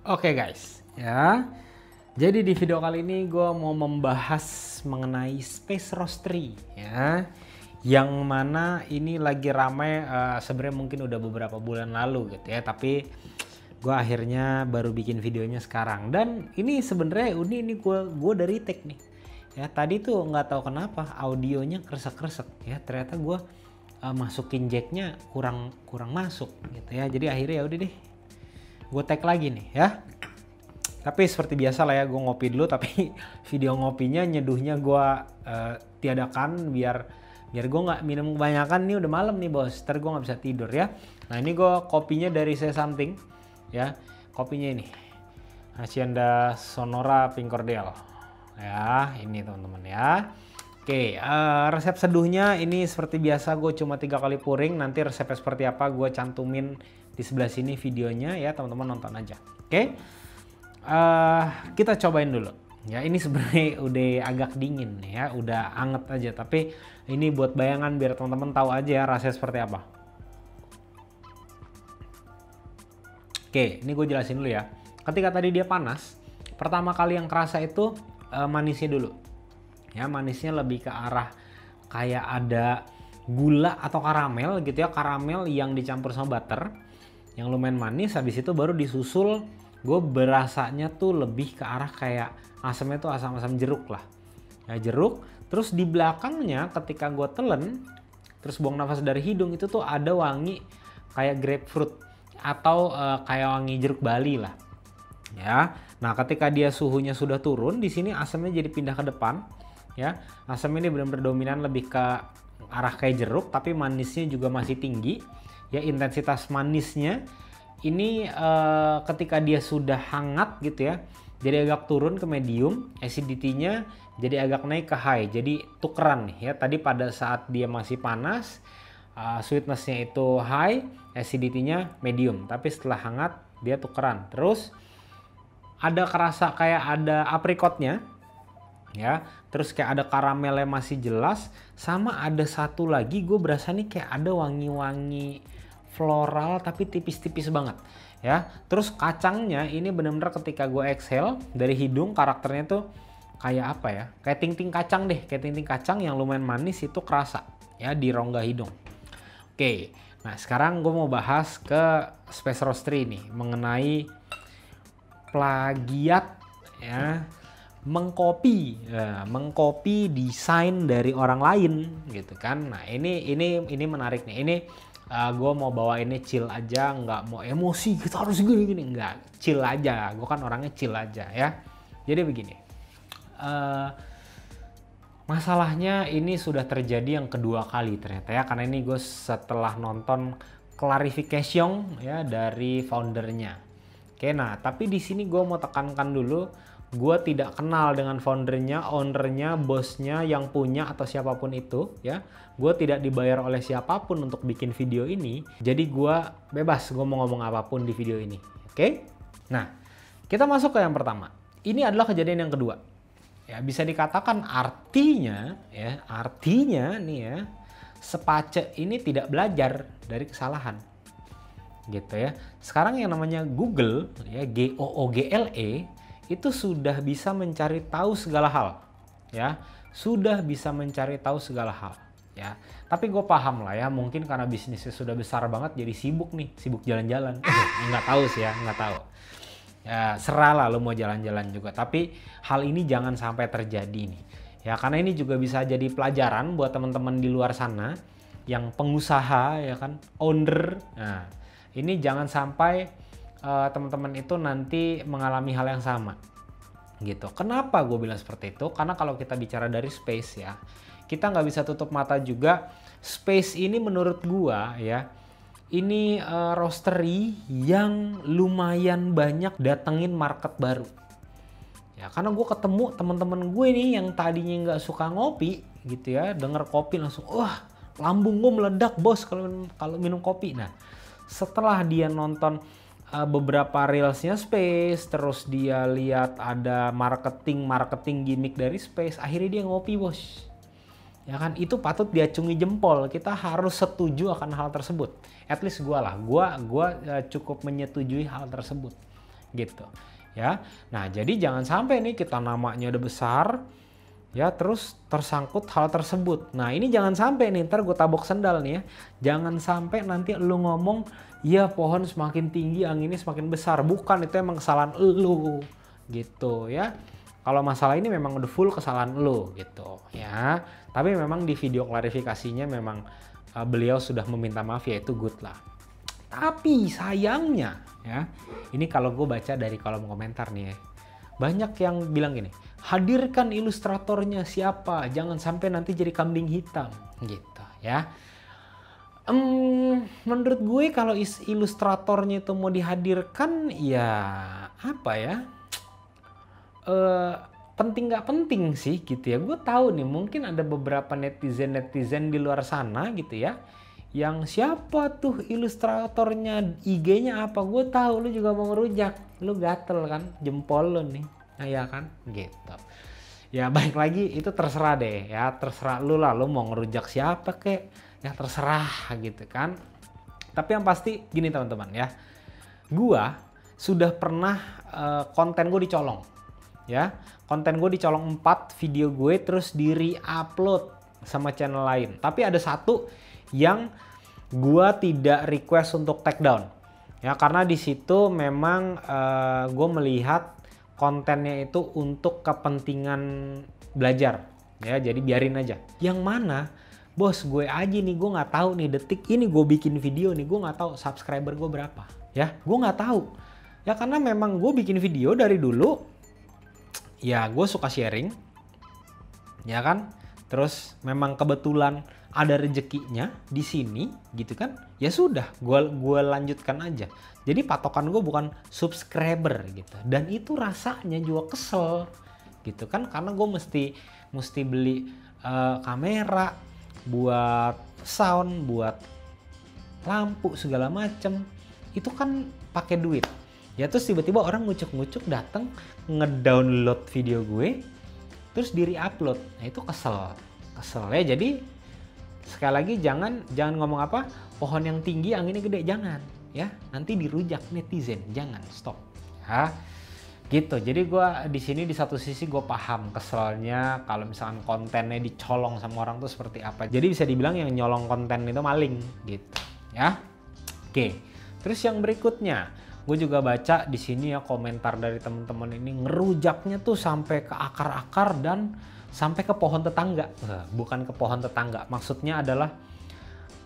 Oke guys, ya. Jadi di video kali ini gue mau membahas mengenai Space Roastery, ya. Yang mana ini lagi ramai sebenarnya mungkin udah beberapa bulan lalu gitu ya. Tapi gue akhirnya baru bikin videonya sekarang. Dan ini sebenarnya ini gue dari take nih. Ya tadi tuh nggak tahu kenapa audionya kresek-kresek ya. Ternyata gue masukin jacknya kurang masuk gitu ya. Jadi akhirnya ya udah deh, gue tag lagi nih ya. Tapi seperti biasa lah ya, gue ngopi dulu, tapi video ngopinya nyeduhnya gue tiadakan biar gue nggak minum kebanyakan. Nih udah malam nih bos, ntar gue nggak bisa tidur ya. Nah ini gue kopinya dari Say Something ya, kopinya ini Hacienda Sonora Pink Cordial ya, ini teman-teman ya. Oke, resep seduhnya ini seperti biasa gue cuma 3 kali pouring. Nanti resepnya seperti apa gue cantumin di sebelah sini videonya ya, teman-teman nonton aja. Oke, kita cobain dulu ya. Ini sebenarnya udah agak dingin ya, udah anget aja, tapi ini buat bayangan biar teman-teman tahu aja rasanya seperti apa. Oke, ini gue jelasin dulu ya. Ketika tadi dia panas, pertama kali yang kerasa itu manisnya dulu ya. Manisnya lebih ke arah kayak ada gula atau karamel gitu ya, karamel yang dicampur sama butter yang lumayan manis. Habis itu baru disusul gue berasanya tuh lebih ke arah kayak asamnya tuh asam-asam jeruk lah ya, jeruk. Terus di belakangnya ketika gue telen terus buang nafas dari hidung, itu tuh ada wangi kayak grapefruit atau kayak wangi jeruk Bali lah ya. Nah ketika dia suhunya sudah turun, di sini asamnya jadi pindah ke depan ya. Asam ini benar-benar dominan lebih ke arah kayak jeruk, tapi manisnya juga masih tinggi ya. Intensitas manisnya ini ketika dia sudah hangat gitu ya, jadi agak turun ke medium, acidity-nya jadi agak naik ke high, jadi tukeran nih ya. Tadi pada saat dia masih panas, sweetness-nya itu high, acidity-nya medium, tapi setelah hangat dia tukeran. Terus ada kerasa kayak ada apricot-nya ya, terus kayak ada karamelnya masih jelas, sama ada satu lagi gue berasa nih kayak ada wangi-wangi floral tapi tipis-tipis banget ya. Terus kacangnya ini benar-benar ketika gue exhale dari hidung, karakternya tuh kayak apa ya, kayak ting-ting kacang deh, kayak ting-ting kacang yang lumayan manis itu kerasa ya di rongga hidung. Oke, nah sekarang gue mau bahas ke Space Roastery nih mengenai plagiat ya, mengcopy desain dari orang lain gitu kan. Nah ini menarik nih. Ini gue mau bawa ini chill aja, nggak mau emosi kita harus gini-gini, nggak, chill aja. Gue kan orangnya chill aja ya. Jadi begini, masalahnya ini sudah terjadi yang kedua kali ternyata ya, karena ini gue setelah nonton clarification ya dari foundernya. Oke, nah tapi di sini gue mau tekankan dulu, gue tidak kenal dengan foundernya, ownernya, bosnya, yang punya atau siapapun itu ya. Gue tidak dibayar oleh siapapun untuk bikin video ini, jadi gue bebas, gue mau ngomong apapun di video ini. Oke? Nah, kita masuk ke yang pertama. Ini adalah kejadian yang kedua. Ya, bisa dikatakan artinya nih ya, Sepace ini tidak belajar dari kesalahan. Gitu ya. Sekarang yang namanya Google ya, Google itu sudah bisa mencari tahu segala hal ya, sudah bisa mencari tahu segala hal ya. Tapi gue paham lah ya, mungkin karena bisnisnya sudah besar banget jadi sibuk jalan-jalan. Nggak tahu sih ya, nggak tahu ya, serah lah lo mau jalan-jalan juga, tapi hal ini jangan sampai terjadi nih ya, karena ini juga bisa jadi pelajaran buat teman-teman di luar sana yang pengusaha ya kan, owner. Nah ini jangan sampai teman-teman itu nanti mengalami hal yang sama gitu. Kenapa gue bilang seperti itu? Karena kalau kita bicara dari Space ya, kita nggak bisa tutup mata juga. Space ini menurut gue ya, ini roastery yang lumayan banyak datengin market baru ya. Karena gue ketemu teman-teman gue nih yang tadinya nggak suka ngopi gitu ya, denger kopi langsung wah lambung gue meledak bos kalau minum kopi. Nah setelah dia nonton beberapa reelsnya Space, terus dia lihat ada marketing gimmick dari Space, akhirnya dia ngopi bos ya kan. Itu patut diacungi jempol, kita harus setuju akan hal tersebut. At least gue cukup menyetujui hal tersebut gitu ya. Nah jadi jangan sampai nih kita namanya udah besar ya terus tersangkut hal tersebut. Nah ini jangan sampai nih, ntar gue tabok sendal nih ya. Jangan sampai nanti lu ngomong ya pohon semakin tinggi anginnya semakin besar. Bukan, itu emang kesalahan lu gitu ya. Kalau masalah ini memang udah full kesalahan lu gitu ya. Tapi memang di video klarifikasinya memang beliau sudah meminta maaf ya, itu good lah. Tapi sayangnya ya, ini kalau gue baca dari kolom komentar nih ya, banyak yang bilang gini, hadirkan ilustratornya siapa, jangan sampai nanti jadi kambing hitam gitu ya. Menurut gue kalau ilustratornya itu mau dihadirkan ya apa ya, penting nggak penting sih gitu ya. Gue tahu nih mungkin ada beberapa netizen di luar sana gitu ya, yang siapa tuh ilustratornya, IG-nya apa, gue tahu lu juga mau ngerujak, lu gatel kan jempol lu nih. Nah ya kan gitu ya. Balik lagi itu terserah deh ya, terserah lu lah, lu mau ngerujak siapa kek ya, terserah gitu kan. Tapi yang pasti gini teman-teman ya, gua sudah pernah konten gue dicolong ya, konten gue dicolong 4 video gue terus di re-upload sama channel lain. Tapi ada satu yang gua tidak request untuk take down ya, karena di situ memang gue melihat kontennya itu untuk kepentingan belajar ya, jadi biarin aja. Yang mana bos gue aja nih, gue nggak tahu nih detik ini gue bikin video nih, gue nggak tahu subscriber gue berapa ya, gue nggak tahu ya, karena memang gue bikin video dari dulu ya, gue suka sharing ya kan, terus memang kebetulan ada rezekinya di sini gitu kan, ya sudah gue lanjutkan aja. Jadi patokan gue bukan subscriber gitu, dan itu rasanya juga kesel gitu kan, karena gue mesti beli kamera buat sound, buat lampu segala macem, itu kan pakai duit ya. Terus tiba-tiba orang ngucuk-ngucuk datang ngedownload video gue terus di re-upload, nah itu kesel ya. Jadi sekali lagi jangan ngomong apa pohon yang tinggi anginnya gede, jangan ya, nanti dirujak netizen, jangan, stop ya gitu. Jadi gue di sini di satu sisi gue paham keselnya kalau misalkan kontennya dicolong sama orang tuh seperti apa. Jadi bisa dibilang yang nyolong konten itu maling gitu ya. Oke, terus yang berikutnya gue juga baca di sini ya, komentar dari teman-teman ini ngerujaknya tuh sampai ke akar-akar dan sampai ke pohon tetangga. Bukan ke pohon tetangga, maksudnya adalah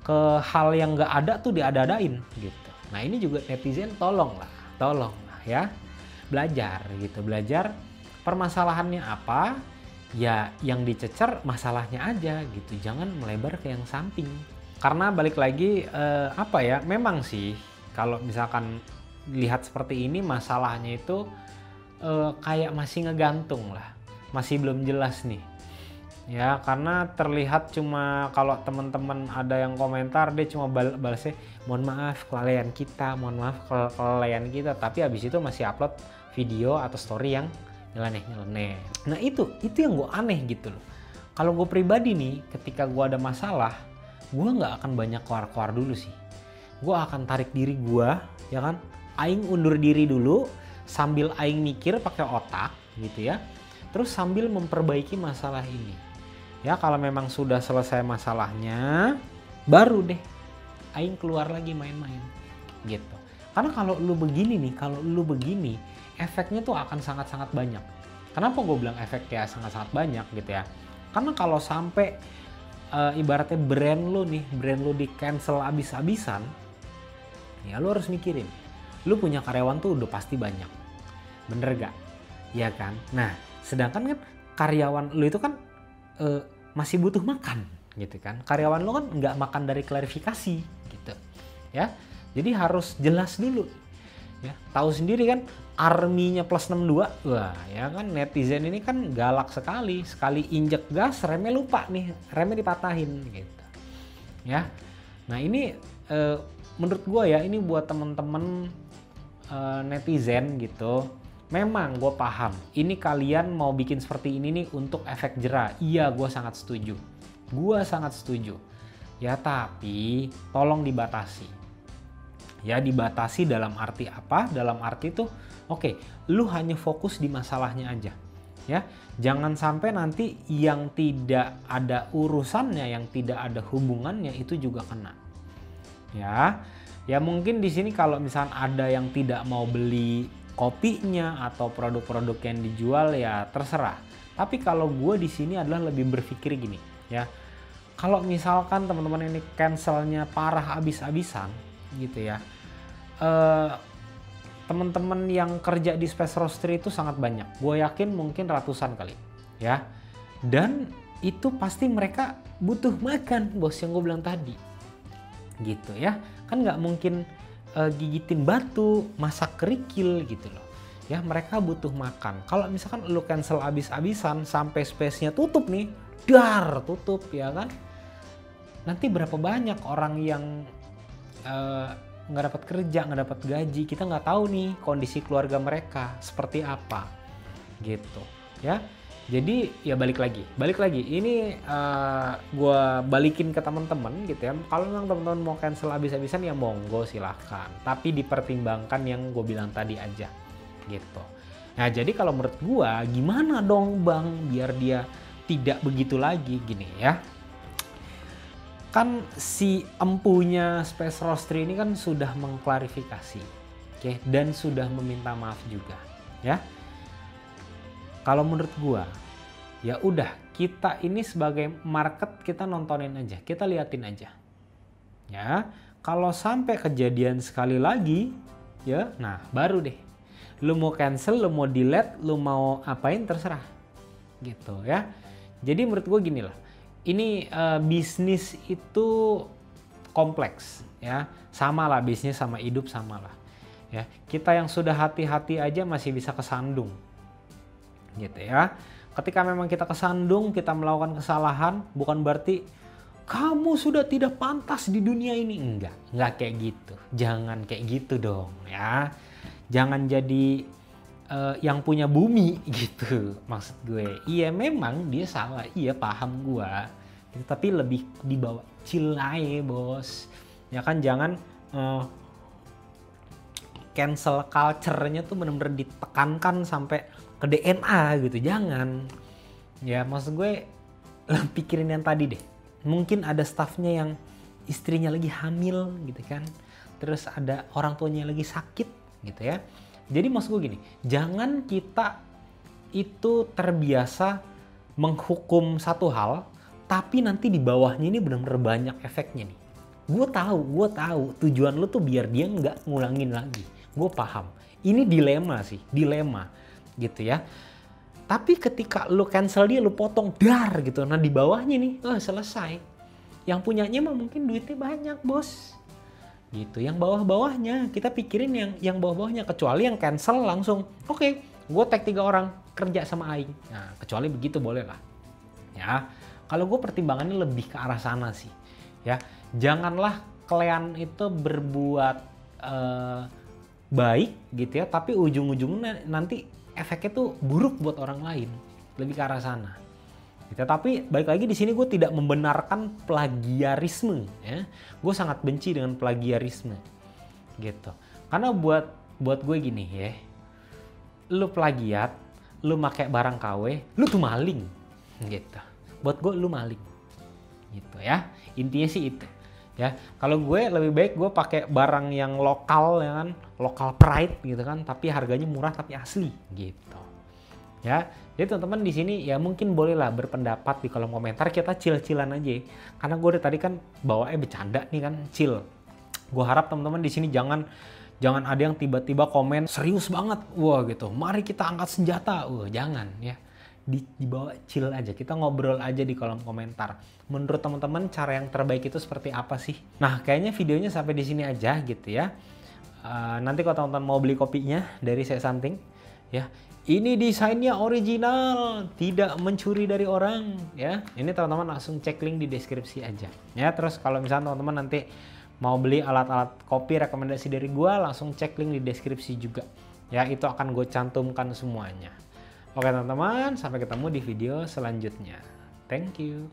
ke hal yang nggak ada tuh diada-adain gitu. Nah ini juga netizen tolong lah ya, belajar gitu, belajar permasalahannya apa ya, yang dicecer masalahnya aja gitu, jangan melebar ke yang samping. Karena balik lagi apa ya, memang sih kalau misalkan lihat seperti ini masalahnya itu kayak masih ngegantung lah, masih belum jelas nih ya, karena terlihat cuma kalau teman-teman ada yang komentar dia cuma balasnya mohon maaf kelalaian kita, mohon maaf kelalaian kita, tapi habis itu masih upload video atau story yang nyeleneh. Nah itu yang gue aneh gitu loh. Kalau gue pribadi nih, ketika gue ada masalah, gue nggak akan banyak keluar dulu sih. Gue akan tarik diri gue ya kan, aing undur diri dulu sambil aing mikir pakai otak gitu ya, terus sambil memperbaiki masalah ini. Ya kalau memang sudah selesai masalahnya, baru deh aing keluar lagi main-main gitu. Karena kalau lu begini nih, efeknya tuh akan sangat-sangat banyak. Kenapa gue bilang efeknya sangat-sangat banyak gitu ya? Karena kalau sampai ibaratnya brand lu di cancel abis-abisan, ya lu harus mikirin, lu punya karyawan tuh udah pasti banyak, bener gak? Ya kan? Nah sedangkan kan karyawan lu itu kan masih butuh makan gitu kan, karyawan lo kan nggak makan dari klarifikasi gitu ya. Jadi harus jelas dulu ya, tahu sendiri kan arminya plus 62, wah ya kan, netizen ini kan galak sekali injek gas remnya lupa nih, remnya dipatahin gitu ya. Nah ini menurut gue ya, ini buat temen-temen netizen gitu, memang gue paham ini kalian mau bikin seperti ini nih untuk efek jera. Iya gue sangat setuju ya, tapi tolong dibatasi ya. Dibatasi dalam arti apa? Dalam arti tuh Oke, lu hanya fokus di masalahnya aja. Ya, jangan sampai nanti yang tidak ada urusannya, yang tidak ada hubungannya itu juga kena. Ya, ya mungkin di sini kalau misalnya ada yang tidak mau beli kopinya atau produk-produk yang dijual ya terserah. Tapi kalau gue di sini adalah lebih berpikir gini, ya. Kalau misalkan teman-teman ini cancelnya parah abis-abisan gitu ya. Teman-teman yang kerja di Space Roastery itu sangat banyak. Gue yakin mungkin ratusan kali, ya. Dan itu pasti mereka butuh makan, bos, yang gue bilang tadi. Gitu ya. Kan nggak mungkin gigitin batu, masak kerikil gitu loh. Ya, mereka butuh makan. Kalau misalkan lu cancel abis-abisan sampai space-nya tutup nih, tutup ya kan. Nanti berapa banyak orang yang nggak dapat kerja, nggak dapat gaji, kita nggak tahu nih kondisi keluarga mereka seperti apa gitu ya. Jadi ya balik lagi ini gue balikin ke teman-teman gitu ya. Kalau memang teman-teman mau cancel habis-habisan ya monggo silahkan, tapi dipertimbangkan yang gue bilang tadi aja gitu. Nah jadi kalau menurut gue gimana dong bang biar dia tidak begitu lagi, gini ya. Kan si empunya Space Roastery ini kan sudah mengklarifikasi, oke, dan sudah meminta maaf juga, ya. Kalau menurut gua, ya udah kita ini sebagai market kita nontonin aja, kita liatin aja, ya. Kalau sampai kejadian sekali lagi, ya, nah baru deh, lu mau cancel, lu mau delete, lu mau apain terserah, gitu ya. Jadi menurut gua gini lah. Ini bisnis itu kompleks ya, sama lah bisnis sama hidup sama lah ya. Kita yang sudah hati-hati aja masih bisa kesandung gitu ya. Ketika memang kita kesandung, kita melakukan kesalahan, bukan berarti kamu sudah tidak pantas di dunia ini, enggak kayak gitu. Jangan kayak gitu dong ya. Jangan jadi yang punya bumi gitu, maksud gue. Iya memang dia salah, iya paham gue gitu, tapi lebih dibawa chill aja bos ya kan. Jangan cancel culture-nya tuh bener-bener ditekankan sampai ke DNA gitu, jangan ya. Maksud gue pikirin yang tadi deh, mungkin ada staffnya yang istrinya lagi hamil gitu kan, terus ada orang tuanya lagi sakit gitu ya. Jadi maksud gue gini, jangan kita itu terbiasa menghukum satu hal, tapi nanti di bawahnya ini benar-benar banyak efeknya nih. Gue tahu tujuan lu tuh biar dia nggak ngulangin lagi. Gue paham. Ini dilema gitu ya. Tapi ketika lu cancel dia, lu potong dar gitu, nah di bawahnya nih, selesai. Yang punyanya mah mungkin duitnya banyak bos. Gitu, yang bawah-bawahnya kita pikirin yang bawah-bawahnya, kecuali yang cancel langsung oke, gue tag 3 orang kerja sama Aing. Nah kecuali begitu boleh lah ya. Kalau gue pertimbangannya lebih ke arah sana sih ya. Janganlah kalian itu berbuat baik gitu ya, tapi ujung-ujungnya nanti efeknya tuh buruk buat orang lain, lebih ke arah sana. Tapi balik lagi di sini gue tidak membenarkan plagiarisme ya. Gue sangat benci dengan plagiarisme gitu. Karena buat gue gini ya. Lu plagiat, lu pakai barang KW, lu tuh maling gitu. Buat gue lu maling. Gitu ya. Intinya sih itu. Ya, kalau gue lebih baik gue pakai barang yang lokal ya kan, lokal pride gitu kan, tapi harganya murah tapi asli gitu. Ya, jadi teman-teman di sini ya mungkin bolehlah berpendapat di kolom komentar, kita chill-chillan aja. Karena gue dari tadi kan bawaannya bercanda nih kan, chill. Gue harap teman-teman di sini jangan ada yang tiba-tiba komen serius banget, wah gitu. Mari kita angkat senjata, jangan ya. Dibawa chill aja, kita ngobrol aja di kolom komentar. Menurut teman-teman cara yang terbaik itu seperti apa sih? Nah, kayaknya videonya sampai di sini aja gitu ya. Nanti kalau teman-teman mau beli kopinya dari Saya Something ya. Ini desainnya original, tidak mencuri dari orang ya. Ini teman-teman langsung cek link di deskripsi aja ya. Terus kalau misalnya teman-teman nanti mau beli alat-alat kopi rekomendasi dari gua, langsung cek link di deskripsi juga ya. Itu akan gue cantumkan semuanya. Oke teman-teman, sampai ketemu di video selanjutnya. Thank you.